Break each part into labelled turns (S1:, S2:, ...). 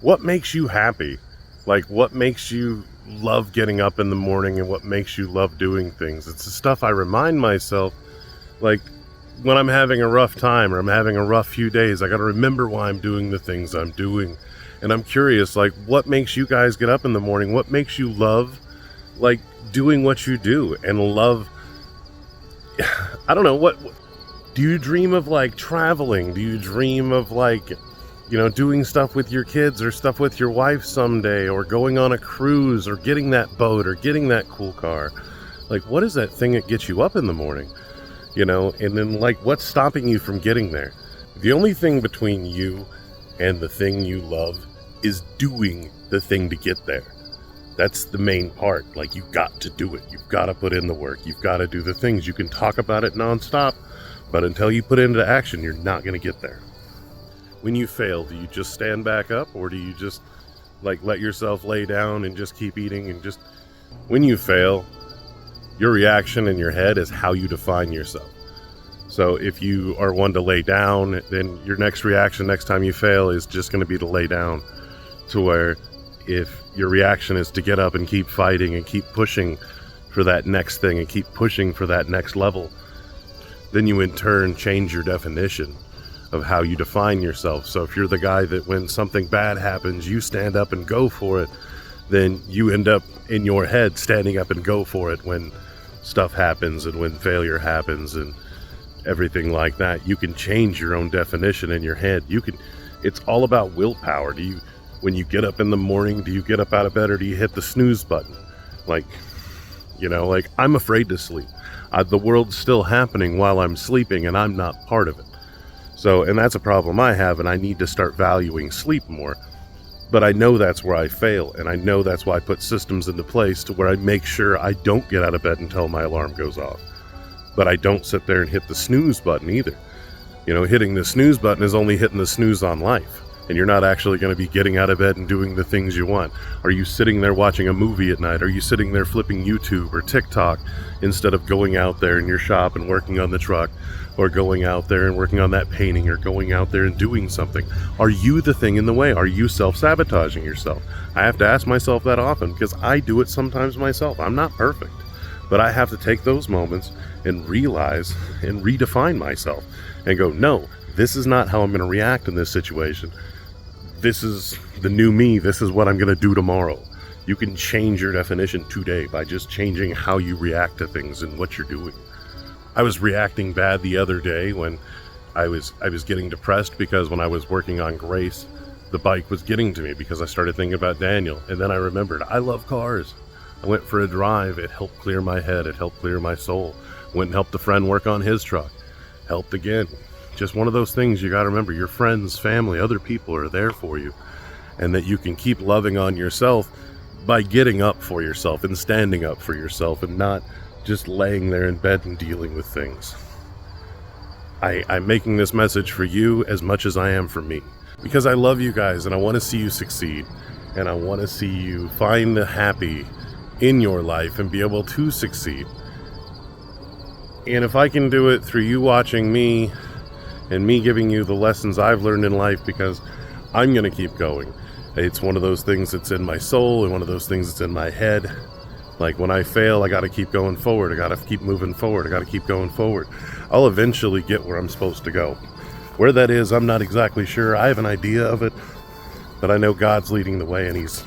S1: what makes you happy? Like, what makes you love getting up in the morning and what makes you love doing things? It's the stuff I remind myself, like, when I'm having a rough time or I'm having a rough few days, I got to remember why I'm doing the things I'm doing. And I'm curious, like, what makes you guys get up in the morning? What makes you love, like, doing what you do and love, I don't know, what do you dream of, like, traveling? Do you dream of, like, you know, doing stuff with your kids or stuff with your wife someday, or going on a cruise or getting that boat or getting that cool car? Like, what is that thing that gets you up in the morning? You know, and then, like, what's stopping you from getting there? The only thing between you and the thing you love is doing the thing to get there. That's the main part. Like, you've got to do it. You've got to put in the work. You've got to do the things. You can talk about it nonstop, but until you put it into action, you're not going to get there. When you fail, do you just stand back up, or do you just, like, let yourself lay down and just keep eating? And just, when you fail, your reaction in your head is how you define yourself. So if you are one to lay down, then your next reaction next time you fail is just going to be to lay down. To where if your reaction is to get up and keep fighting and keep pushing for that next thing and keep pushing for that next level, then you in turn change your definition of how you define yourself. So if you're the guy that when something bad happens, you stand up and go for it, then you end up in your head standing up and go for it when stuff happens and when failure happens and everything like that. You can change your own definition in your head. It's all about willpower. When you get up in the morning, do you get up out of bed or do you hit the snooze button? Like, you know, like, I'm afraid to sleep. The world's still happening while I'm sleeping and I'm not part of it. So, and that's a problem I have, and I need to start valuing sleep more. But I know that's where I fail, and I know that's why I put systems into place to where I make sure I don't get out of bed until my alarm goes off. But I don't sit there and hit the snooze button either. You know, hitting the snooze button is only hitting the snooze on life, and you're not actually going to be getting out of bed and doing the things you want. Are you sitting there watching a movie at night? Are you sitting there flipping YouTube or TikTok instead of going out there in your shop and working on the truck, or going out there and working on that painting, or going out there and doing something? Are you the thing in the way? Are you self-sabotaging yourself? I have to ask myself that often because I do it sometimes myself. I'm not perfect, but I have to take those moments and realize and redefine myself and go, no, this is not how I'm going to react in this situation. This is the new me. This is what I'm going to do tomorrow. You can change your definition today by just changing how you react to things and what you're doing. I was reacting bad the other day when I was getting depressed because when I was working on Grace, the bike was getting to me because I started thinking about Daniel. And then I remembered, I love cars. I went for a drive. It helped clear my head. It helped clear my soul. Went and helped a friend work on his truck. Helped again. Just one of those things you got to remember. Your friends, family, other people are there for you. And that you can keep loving on yourself by getting up for yourself and standing up for yourself and not just laying there in bed and dealing with things. I'm making this message for you as much as I am for me, because I love you guys and I want to see you succeed, and I want to see you find the happy in your life and be able to succeed. And if I can do it through you watching me and me giving you the lessons I've learned in life, because I'm going to keep going. It's one of those things that's in my soul and one of those things that's in my head. Like, when I fail, I got to keep going forward. I got to keep moving forward. I got to keep going forward. I'll eventually get where I'm supposed to go. Where that is, I'm not exactly sure. I have an idea of it, but I know God's leading the way and He's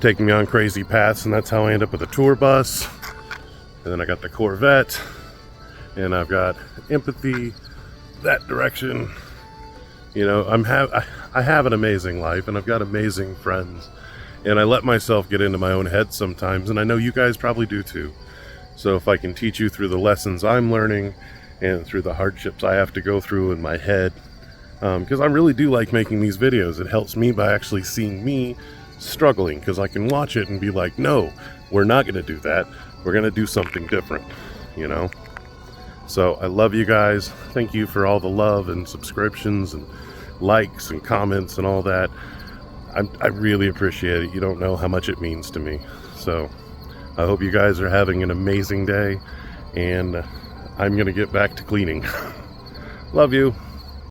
S1: taking me on crazy paths, and that's how I end up with a tour bus. And then I got the Corvette, and I've got empathy, that direction. You know, I have an amazing life, and I've got amazing friends. And I let myself get into my own head sometimes, and I know you guys probably do too. So if I can teach you through the lessons I'm learning and through the hardships I have to go through in my head, because I really do like making these videos. It helps me by actually seeing me struggling, because I can watch it and be like, no, we're not going to do that. We're going to do something different, you know? So I love you guys. Thank you for all the love and subscriptions and likes and comments and all that. I really appreciate it. You don't know how much it means to me. So I hope you guys are having an amazing day, and I'm going to get back to cleaning. Love you.